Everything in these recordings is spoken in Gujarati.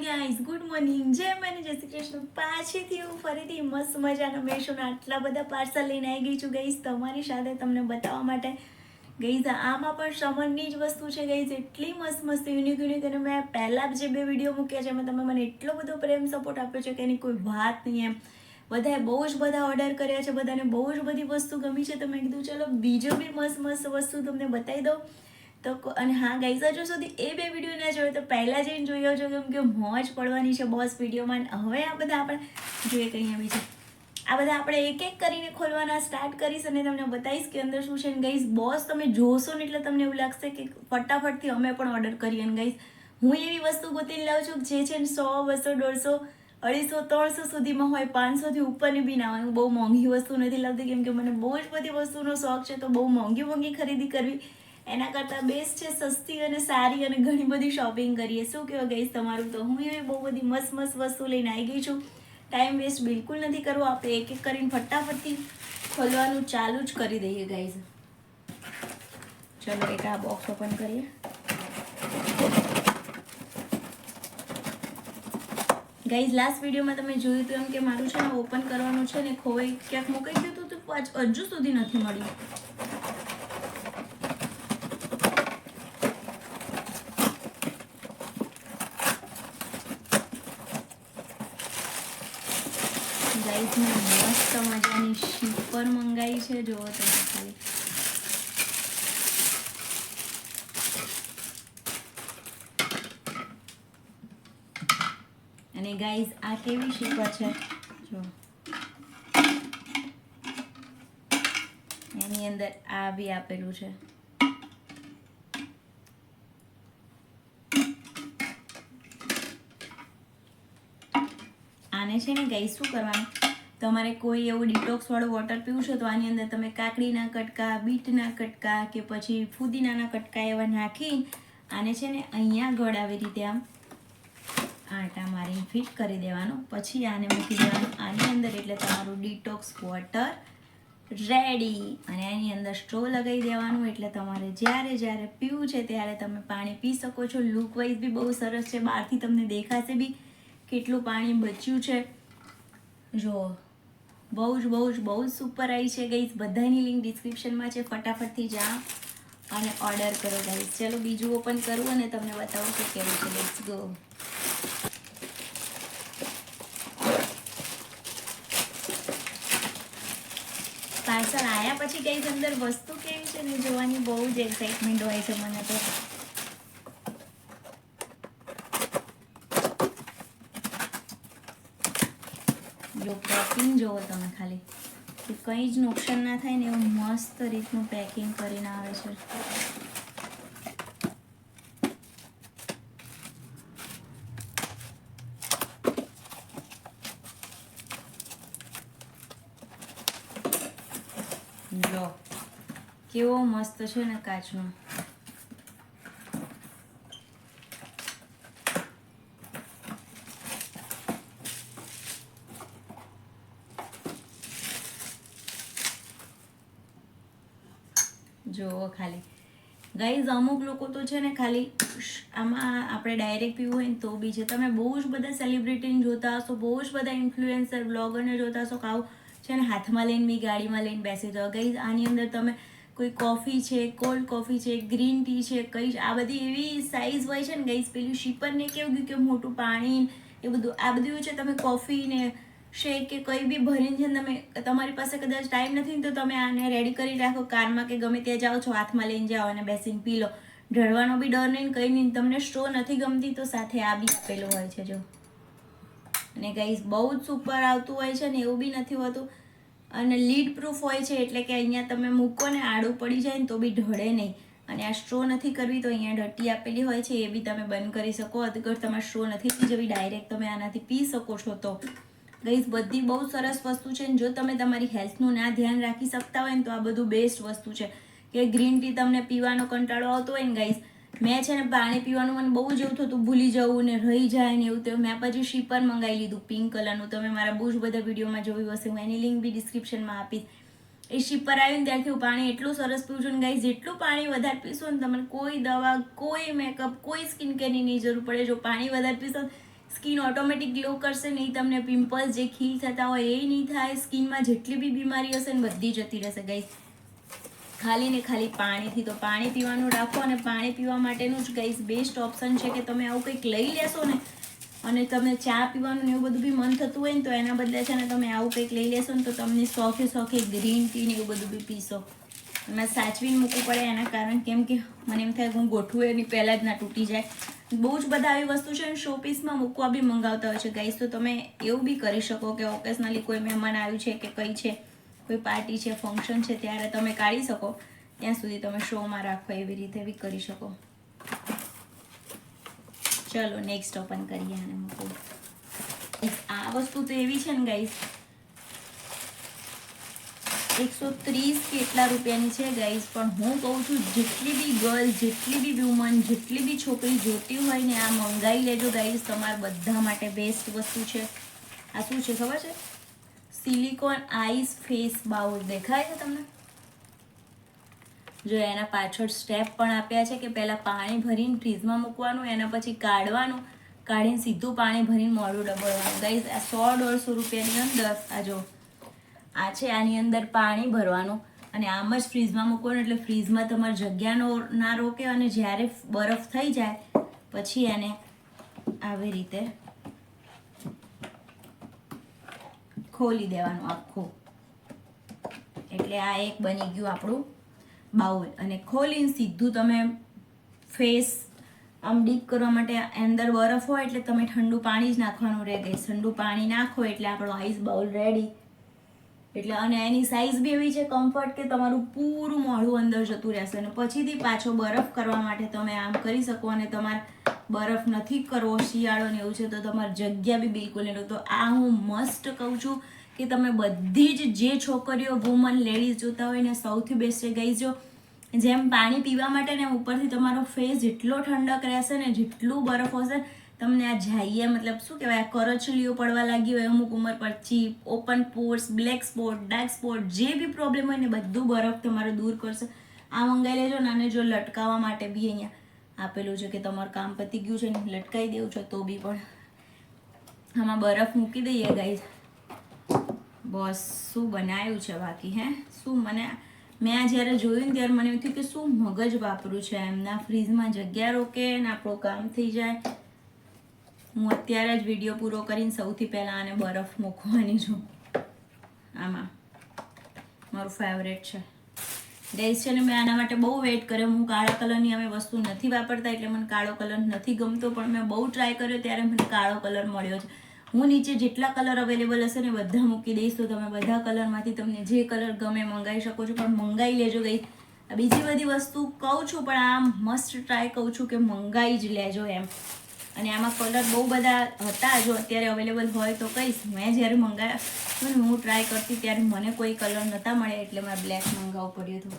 ગાઈઝ, ગુડ મોર્નિંગ, જય મને જય શ્રી કૃષ્ણ. પાછીથી હું ફરીથી મસ્ત મજાના મેશોના આટલા બધા પાર્સલ લઈને આવી ગઈ છું ગાઈઝ તમારી સાથે તમને બતાવવા માટે. ગાઈઝ આમાં પણ સમરની જ વસ્તુ છે ગાઈઝ, એટલી મસ્ત મસ્ત યુનિક અને મેં પહેલાં જે 2 વિડીયો મૂક્યા છે એમાં તમે મને એટલો બધો પ્રેમ સપોર્ટ આપ્યો છે કે એની કોઈ વાત નહીં એમ. બધાએ બહુ જ બધા ઓર્ડર કર્યા છે, બધાને બહુ જ બધી વસ્તુ ગમી છે, તો મેં કીધું ચલો બીજો બી મસ્ત વસ્તુ તમને બતાવી દઉં. તો અને હા ગાઈઝ, હજુ સુધી એ 2 વિડીયો ના જોયો તો પહેલાં જઈને જોઈ આવજો, કેમ કે મોજ પડવાની છે બોસ વિડીયોમાં. હવે આ બધા આપણે જોઈએ કંઈ આવી છે, આ બધા આપણે એક એક કરીને ખોલવાના સ્ટાર્ટ કરીશ અને તમને બતાવીશ કે અંદર શું છે. ને ગાઈઝ બોસ તમે જોશો ને એટલે તમને એવું લાગશે કે ફટાફટથી અમે પણ ઓર્ડર કરીએ. અને ગાઈઝ હું એવી વસ્તુ ગોતીને લાવું છું જે છે ને 100, 200, 150, 250, 300 સુધીમાં હોય, 500થી ઉપરની બી ના હોય. હું બહુ મોંઘી વસ્તુ નથી લાવતી કેમ કે મને બહુ જ બધી વસ્તુનો શોખ છે, તો બહુ મોંઘી ખરીદી કરવી એના કરતાં બેસ્ટ છે સસ્તી અને સારી અને ઘણી બધી શોપિંગ કરીએ. શું કહેવાય ગાઈઝ તમારું? તો હું એ બહુ બધી મસ્ત વસ્તુ લઈને આવી ગઈ છું. ટાઈમ વેસ્ટ બિલકુલ નથી કરવો, આપણે એક એક કરીને ફટાફટથી ખોલવાનું ચાલુ જ કરી દઈએ ગાઈઝ. ચલો એક આ બોક્સ ઓપન કરીએ. ગાઈઝ લાસ્ટ વિડીયોમાં તમે જોયું હતું એમ કે મારું છે ને ઓપન કરવાનું છે ને ખોવાઈ ક્યાંક મુકાઈ ગયું હતું, તો હજુ સુધી નથી મળ્યું. ગાઈઝ મેં મસ્ત મજાની શીપર મંગાવી છે, જુઓ તમે ખાલી. અને ગાઈઝ આ કેવી શીપર છે જો, એની અંદર આ બી આપેલું છે. આને છે ને ગાઈઝ શું કરવાનું, તમારે કોઈ એવું ડિટોક્સ વાળું વોટર પીવું છે તો આની અંદર તમે કાકડીના કટકા, બીટના કટકા કે પછી ફુદીનાના કટકા એવા નાખી આને છે ને અહીંયા ગળ આવી રીતે આમ આટા મારીને ફિટ કરી દેવાનું. પછી આને મૂકી દેવાનું આની અંદર, એટલે તમારું ડિટોક્સ વોટર રેડી. અને એની અંદર સ્ટ્રો લગાવી દેવાનું, એટલે તમારે જ્યારે પીવું છે ત્યારે તમે પાણી પી શકો છો. લુક વાઇઝ બી બહુ સરસ છે, બહારથી તમને દેખાશે બી કેટલું પાણી બચ્યું છે. જો બહુ જ સુપર આવી છે ગાઈઝ. બધાની લિંક ડિસ્ક્રિપ્શનમાં છે, ફટાફટથી જાઓ અને ઓર્ડર કરો ગાઈઝ. ચલો બીજું ઓપન કરું અને તમને બતાવું કે કેવું છે. Let's go. પાર્સલ આવ્યા પછી ગાઈઝ અંદર વસ્તુ કેવી છે ને જોવાની બહુ જ એક્સાઇટમેન્ટ હોય છે મને તો. જો પેકિંગ જોવો તમે ખાલી, કે કંઈ જ નુકસાન ના થાય ને એવું મસ્ત રીતનું પેકિંગ કરીને આવે છે. જો કેવો મસ્ત છે ને કાચનો. જો ખાલી ગાઈઝ અમુક લોકો તો છે ને ખાલી આમાં આપણે ડાયરેક્ટ પીવું હોય ને તો બી છે. તમે બહુ જ બધા સેલિબ્રિટીને જોતા હશો, બહુ જ બધા ઇન્ફ્લુએન્સર બ્લોગરને જોતા હશો કે આવું છે ને હાથમાં લઈને બી ગાડીમાં લઈને બેસી જાઓ. ગાઈઝ આની અંદર તમે કોઈ કોફી છે, કોલ્ડ કોફી છે, ગ્રીન ટી છે, કઈ આ બધી એવી સાઇઝ હોય છે ને ગાઈઝ. પેલું શીપરને કેવું ગયું કે મોટું પાણી એ બધું આ બધું છે. તમે કોફી ને શેક કે કંઈ બી ભરીને છે ને તમે, તમારી પાસે કદાચ ટાઈમ નથી તો તમે આને રેડી કરી રાખો કારમાં કે ગમે ત્યાં જાઓ છો, હાથમાં લઈને જાઓ અને બેસીને પી લો. ઢળવાનો બી ડર નહીં, કંઈ નહીં. તમને સ્ટ્રો નથી ગમતી તો સાથે આ બી આપેલું હોય છે જો. અને ગાઈઝ બહુ જ સુપર આવતું હોય છે ને એવું બી નથી હોતું. અને લીડ પ્રૂફ હોય છે, એટલે કે અહીંયા તમે મૂકો ને આડું પડી જાય ને તો બી ઢળે નહીં. અને આ સ્ટ્રો નથી કરવી તો અહીંયા ડટ્ટી આપેલી હોય છે, એ બી તમે બંધ કરી શકો. અગર તમારે સ્ટ્રો નથી પી જવી, ડાયરેક્ટ તમે આનાથી પી શકો છો. તો ગાઈઝ બધી બહુ સરસ વસ્તુ છે. જો તમે તમારી હેલ્થનું ના ધ્યાન રાખી શકતા હોય ને તો આ બધું બેસ્ટ વસ્તુ છે. કે ગ્રીન ટી તમને પીવાનો કંટાળો આવતો હોય ને ગાઈઝ, મેં છે ને પાણી પીવાનું મને બહુ જ એવું થતું, ભૂલી જવું ને રહી જાય ને એવું. તો મેં પછી શીપર મંગાવી લીધું પિંક કલરનું. તમે મારા બહુ જ બધા વિડીયોમાં જોયું હશે, હું એની લિંક બી ડિસ્ક્રિપ્શનમાં આપીશ. એ શીપર આવ્યું ને ત્યારથી હું પાણી એટલું સરસ પીવું છું ને ગાઈઝ. જેટલું પાણી વધારે પીશો ને તમને કોઈ દવા, કોઈ મેકઅપ, કોઈ સ્કિન કેરની નહીં જરૂર પડે. જો પાણી વધારે પીશો સ્કિન ઓટોમેટિક ગ્લો કરશે, નહીં તમને પિમ્પલ્સ જે ખીલ થતા હોય એ નહીં થાય, સ્કિનમાં જેટલી બી બીમારી હશે ને બધી જતી રહેશે ગાઈસ, ખાલી ને ખાલી પાણીથી. તો પાણી પીવાનું રાખો, અને પાણી પીવા માટેનું જ ગાઈસ બેસ્ટ ઓપ્શન છે કે તમે આવું કંઈક લઈ લેશો ને, અને તમને ચા પીવાનું ને એવું બધું બી મન થતું હોય ને તો એના બદલે છે ને તમે આવું કંઈક લઈ લેશો ને તો તમને શોખે ગ્રીન ટી ને એવું બધું બી પીશો. એમાં સાચવીને મૂકવું પડે એના કારણ કેમ કે મને એમ થાય હું ગોઠવું એની પહેલાં જ ના તૂટી જાય. બહુ જ બધા આવી વસ્તુ છે ને શો પીસમાં મૂકવા બી મંગાવતા હોય છે ગાઈસ. તો તમે એવું બી કરી શકો કે ઓકેશનલી કોઈ મહેમાન આવ્યું છે કે કંઈ છે, કોઈ પાર્ટી છે, ફંક્શન છે, ત્યારે તમે કાઢી શકો, ત્યાં સુધી તમે શોમાં રાખો, એવી રીતે બી કરી શકો. ચલો નેક્સ્ટ ઓપન કરીએ અને મૂકો. આ વસ્તુ તો એવી છે ને ગાઈસ, 130 કેટલા રૂપિયાની છે ગાઈસ, પણ હું કહું છું જેટલી બી ગર્લ, જેટલી બી વુમન, જેટલી બી છોકરી જોતી હોય ને આ મંગાવી લેજો ગાઈસ, તમારા બધા માટે બેસ્ટ વસ્તુ છે. આ શું છે ખબર છે? Silicone ice face bowl. દેખાય છે તમને? જો એના પાછળ સ્ટેપ પણ આપ્યા છે કે પહેલાં પાણી ભરીને ફ્રીઝમાં મૂકવાનું, એના પછી કાઢવાનું, કાઢીને સીધું પાણી ભરીને મોઢું ડબોળવાનું. ગાઈસ આ 100-150 રૂપિયાની અંદર આ જો આ છે, આની અંદર પાણી ભરવાનું અને આમ જ ફ્રીઝમાં મૂકવાનું, એટલે ફ્રીઝમાં તમારે જગ્યાનો ના રોકે, અને જ્યારે બરફ થઈ જાય પછી એને આવી રીતે ખોલી દેવાનું આખું. એટલે આ એક બની ગયું આપણું બાઉલ. અને ખોલીને સીધું તમે ફેસ આમ ડીપ કરવા માટે અંદર બરફ હોય એટલે તમે ઠંડુ પાણી જ નાખવાનું રહે ગઈ. ઠંડુ પાણી નાખો એટલે આપણો આઈસ બાઉલ રેડી. એટલે અને એની સાઇઝ બી એવી છે કમ્ફર્ટ કે તમારું પૂરું મોઢું અંદર જતું રહેશે, અને પછીથી પાછો બરફ કરવા માટે તમે આમ કરી શકો. અને તમારે બરફ નથી કરવો, શિયાળો ને એવું છે તો તમારી જગ્યા બી બિલકુલ નહીં. તો આ હું મસ્ટ કહું છું કે તમે બધી જ જે છોકરીઓ, વુમન, લેડીઝ જોતા હોય ને સૌથી બેસ્ટ છે ગાઈસ. જો જેમ પાણી પીવા માટે ને ઉપરથી તમારો ફેસ જેટલો ઠંડક રહેશે ને, જેટલું બરફ હશે, તમને આ જાઈએ મતલબ શું કહેવાય, કરચલીઓ પડવા લાગી હોય અમુક ઉંમર પછી, open pores, black spot, dark spot, જે બી પ્રોબ્લેમ હોય ને બધું બરફ તમારો દૂર કરશે. આ મંગાવી લેજો ને. અને જો લટકાવવા માટે બી અહીંયા આપેલું છે કે તમારું કામ પતી ગયું છે ને લટકાવી દેવું છે તો બી પણ આમાં બરફ મૂકી દઈએ ગાઈસ. બસ શું બનાવ્યું છે બાકી શું મેં આ જ્યારે જોયું ને ત્યારે મને એમ થયું કે શું મગજ વાપરું છે એમના, ફ્રીઝમાં જગ્યા રોકે ને આપણું કામ થઈ જાય. હું અત્યારે જ વિડીયો પૂરો કરીને સૌથી પહેલાં આને બરફ મૂકવાની છું. આમાં મારું ફેવરેટ છે ગાઈસ છે ને. મેં આના માટે બહુ વેઇટ કર્યો. હું કાળા કલરની અમે વસ્તુ નથી વાપરતા એટલે મને કાળો કલર નથી ગમતો, પણ મેં બહુ ટ્રાય કર્યો ત્યારે મને કાળો કલર મળ્યો છે. હું નીચે જેટલા કલર અવેલેબલ હશે ને બધા મૂકી દઈશ, તો તમે બધા કલરમાંથી તમને જે કલર ગમે મંગાવી શકો છો. પણ મંગાવી લેજો ગાઈસ. બીજી બધી વસ્તુ કહું છું પણ આ મસ્ટ ટ્રાય કહું છું કે મંગાવી જ લેજો એમ. અને આમાં કલર બહુ બધા હતા, જો અત્યારે અવેલેબલ હોય તો કહીશ. મેં જ્યારે મંગાવ્યા હું ટ્રાય કરતી ત્યારે મને કોઈ કલર નહોતા મળે એટલે મારે બ્લેક મંગાવવું પડ્યું હતું.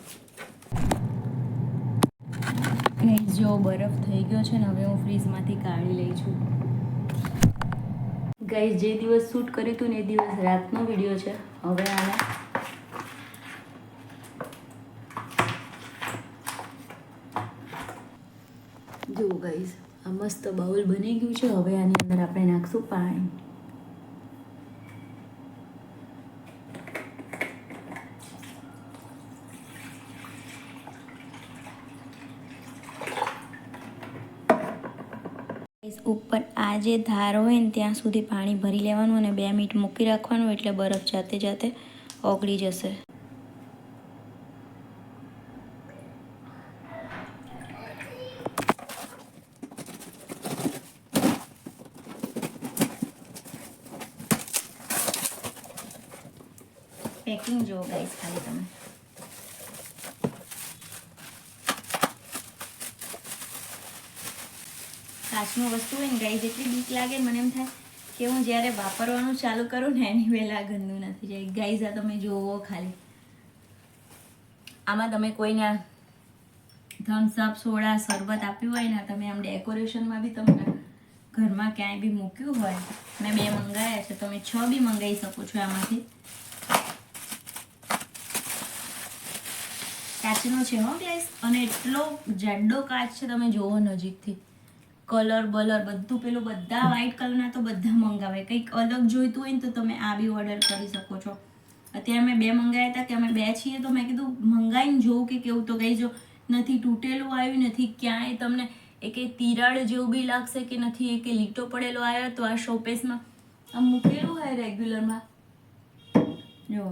ગાઈસ જો બરફ થઈ ગયો છે ને, હવે હું ફ્રીઝમાંથી કાઢી લઈ છું. ગાઈસ જે દિવસ શૂટ કર્યું હતું ને એ દિવસ રાતનો વિડીયો છે. હવે આને જો ગાઈસ આ મસ્ત બાઉલ બની ગયું છે. હવે આની અંદર આપણે નાખશું પાણી. ઉપર આ જે ધાર હોય ને ત્યાં સુધી પાણી ભરી લેવાનું અને 2 મિનિટ મૂકી રાખવાનું, એટલે બરફ જાતે જાતે ઓગળી જશે. પેકિંગ જો ગાઈસ ખાલી તમે. કાચનું વસ્તુ હોય ને ગાઈસ એટલી બીક લાગે મને એમ થાય કે હું જ્યારે વાપરવાનું ચાલુ કરું ને એની પહેલાં ગંદુ નથી જાય. ગાઈસ આ તમે જોવો ખાલી. આમાં તમે કોઈને થમ્સ અપ, સોડા, શરબત આપ્યું હોય ને, તમે આમ ડેકોરેશનમાં બી તમને ઘરમાં ક્યાંય બી મૂક્યું હોય. મેં 2 મંગાવ્યા છે, તમે 6 બી મંગાવી શકો છો આમાંથી. કાચનો છે હો ગાઈસ, અને એટલો જાડો કાચ છે તમે જોવો નજીકથી. કલર બલર બધું પેલું બધા વ્હાઇટ કલરના તો બધા મંગાવે. કંઈક અલગ જોઈતું હોય ને તો તમે આ બી ઓર્ડર કરી શકો છો. અત્યારે મેં 2 મંગાવ્યા હતા કે અમે 2 છીએ તો મેં કીધું મંગાવીને જોઉં કે કેવું. તો કંઈ જો નથી તૂટેલું આવ્યું, નથી ક્યાંય તમને એકે તિરાડ જેવું બી લાગશે કે નથી એકે લીટો પડેલો આવ્યો. તો આ શોપીસમાં આમ મૂકેલું હોય રેગ્યુલરમાં જો,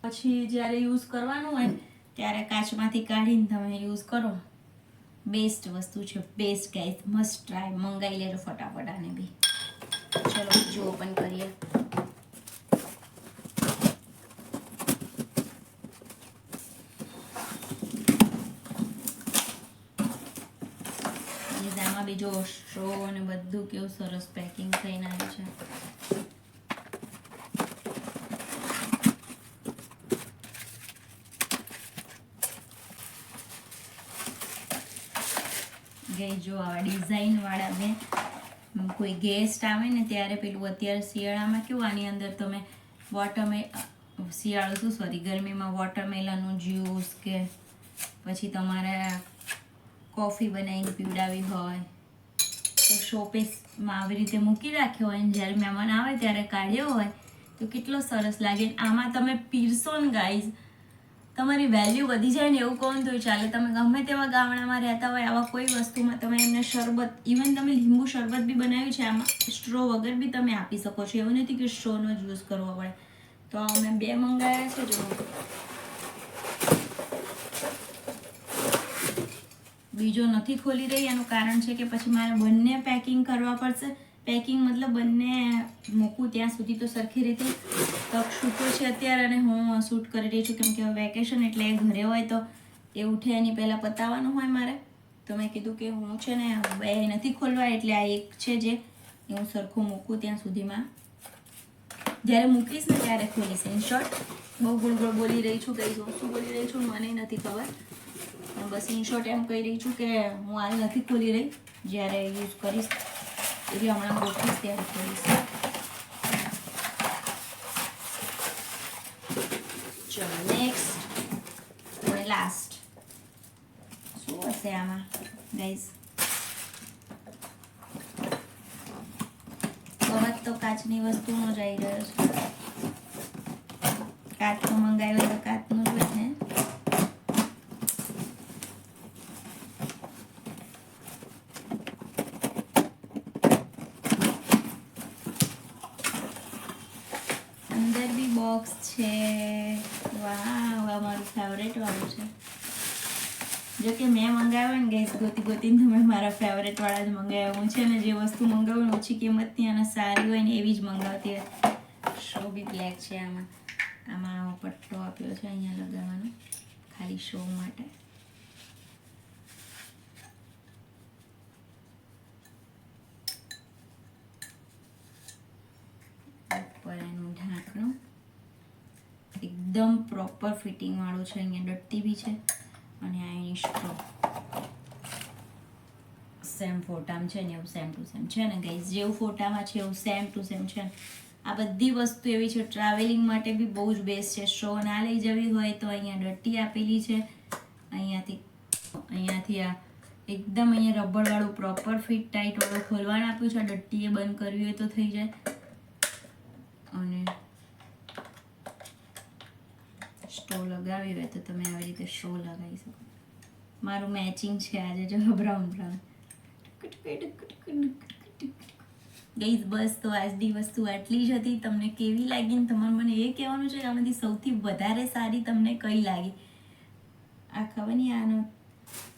પછી જ્યારે યુઝ કરવાનું હોય ત્યારે કાચમાંથી કાઢીને તમે યુઝ કરો. બેસ્ટ વસ્તુ છે, બેસ્ટ ગાઈસ, મસ્ટ ટ્રાય. મંગાવી લેજો ફટાફટ આને બી. ચલો બીજું ઓપન કરીએ. આમાં બીજો શો અને બધું કેવું સરસ પેકિંગ થઈને આવ્યું છે. ગઈ જો આવા ડિઝાઇન વાળા મેં કોઈ ગેસ્ટ આવે ને ત્યારે પેલું અત્યારે શિયાળામાં કેવું આની અંદર તમે ગરમીમાં વોટરમેલનનું જ્યુસ કે પછી તમારે કોફી બનાવીને પીવડાવી હોય તો શોપીસમાં આવી રીતે મૂકી રાખ્યો હોય ને જ્યારે મહેમાન આવે ત્યારે કાઢ્યો હોય તો કેટલો સરસ લાગે. આમાં તમે પીરસો ને ગાઈઝ, તમારી વેલ્યુ વધી જાય ને એવું કહો તો ચાલે. તમે ગમે તેવા ગામડામાં રહેતા હોય, આવા કોઈ વસ્તુમાં તમે એમને શરબત, ઇવન તમે લીંબુ શરબત બી બનાવ્યું છે આમાં સ્ટ્રો વગર બી તમે આપી શકો છો. એવું નથી કે સ્ટ્રોનો જ યુઝ કરવો પડે. તો અમે 2 મંગાવ્યા છે. જો બીજો નથી ખોલી રહી. એનું કારણ છે કે પછી મારે બંને પેકિંગ કરવા પડશે. પેકિંગ મતલબ બંને મૂકું ત્યાં સુધી તો સરખી રીતે. તો શૂટો છે અત્યારે અને હું શૂટ કરી રહી છું કેમ કે વેકેશન એટલે ઘરે હોય તો એ ઉઠે એની પહેલાં પતાવવાનું હોય મારે. તો મેં કીધું કે હું છે ને 2 નથી ખોલવા, એટલે આ એક છે જે હું સરખું મૂકું ત્યાં સુધીમાં. જ્યારે મૂકીશ ને ત્યારે ખોલીશ. ઇન શોર્ટ બહુ ગુળગુળ બોલી રહી છું, કઈ શું બોલી રહી છું મને નથી ખબર. બસ ઇન શોર્ટ એમ કહી રહી છું કે હું હાલ નથી ખોલી રહી. જ્યારે યુઝ કરીશ એટલે હમણાં ગોઠવીશ ત્યારે ખોલીશ. ચલો નેક્સ્ટ અને લાસ્ટ શું હશે આમાં ગાઈઝ? કવચ તો કાચની વસ્તુનો જ આવી રહ્યો છે. કાચનો મંગાવ્યો તો કાચનું જ હોય ને. અંદર બી બોક્સ છે. વાહ, મારું ફેવરેટ વાળું છે. જો કે મેં મંગાવ્યો ને ગઈસ ગોતીને તમે મારા ફેવરેટ વાળા જ મંગાવ્યા. હું છે ને જે વસ્તુ મંગાવું ને ઓછી કિંમતની અને સારી હોય ને એવી જ મંગાવતી હતી. શો બી બ્લેક છે. આમાં પટ્ટો આપ્યો છે અહીંયા લગાવવાનો ખાલી શો માટે. ઉપર એનું ઢાંકણું એકદમ પ્રોપર ફિટિંગ વાળું છે. અહીંયા ડટ્ટી બી છે અને આ એની સ્ટ્રો સેમ ફોટામાં છે ને એવું સેમ ટુ સેમ છે ને ગાઈઝ. જેવું ફોટામાં છે એવું સેમ ટુ સેમ છે. આ બધી વસ્તુ એવી છે ટ્રાવેલિંગ માટે બી બહુ જ બેસ્ટ છે. સ્ટ્રો ના લઈ જવી હોય તો અહીંયા ડટ્ટી આપેલી છે. અહીંયાથી આ એકદમ અહીંયા રબરવાળું પ્રોપર ફિટ ટાઈટ વાળું ખોલવાનું આપ્યું છે. ડટ્ટીએ બંધ કરવી હોય તો થઈ જાય. અને સ્ટો લગાવી હોય તો તમે આવી રીતે શો લગાવી શકો. મારું મેચિંગ છે આજે જો બ્રાઉન બ્રાઉન. ગઈઝ બસ તો આજની વસ્તુ આટલી જ હતી. તમને કેવી લાગી ને તમારે મને એ કહેવાનું છે કે આમાંથી સૌથી વધારે સારી તમને કઈ લાગી. આ ખબર નહીં આનો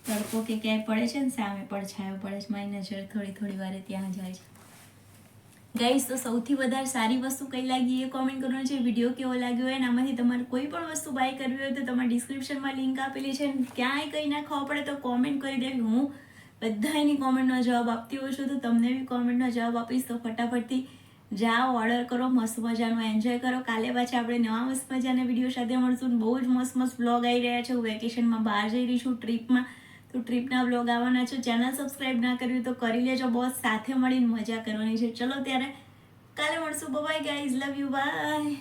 તડકો કે ક્યાંય પડે છે ને સામે પડછાયો પડે છે. મારી નજર થોડી વારે ત્યાં જાય છે. ગાઈસ તો સૌથી વધારે સારી વસ્તુ કઈ લાગી એ કોમેન્ટ કરવાનું છે. વિડીયો કેવો લાગ્યો હોય ને આમાંથી તમારે કોઈ પણ વસ્તુ બાય કરવી હોય તો તમારે ડિસ્ક્રિપ્શનમાં લિંક આપેલી છે. ક્યાંય કંઈ ના ખબર પડે તો કોમેન્ટ કરી દેવી. હું બધા એની કોમેન્ટનો જવાબ આપતી હોઉં છું તો તમને બી કોમેન્ટનો જવાબ આપીશ. તો ફટાફટથી જાઓ, ઓર્ડર કરો, મસ્ત મજાનો એન્જોય કરો. કાલે પાછા આપણે નવા મસ્ત મજાના વિડીયો સાથે મળશું. બહુ જ મસ્ત વ્લોગ આવી રહ્યા છે. હું વેકેશનમાં બહાર જઈ રહી છું ટ્રીપમાં, તો ટ્રીપના વ્લોગ આવવાના છે. ચેનલ સબસ્ક્રાઈબ ના કર્યું તો કરી લેજો બોસ. સાથે મળીને મજા કરવાની છે. ચલો ત્યારે કાલે મળશું. Bye guys, love you, by.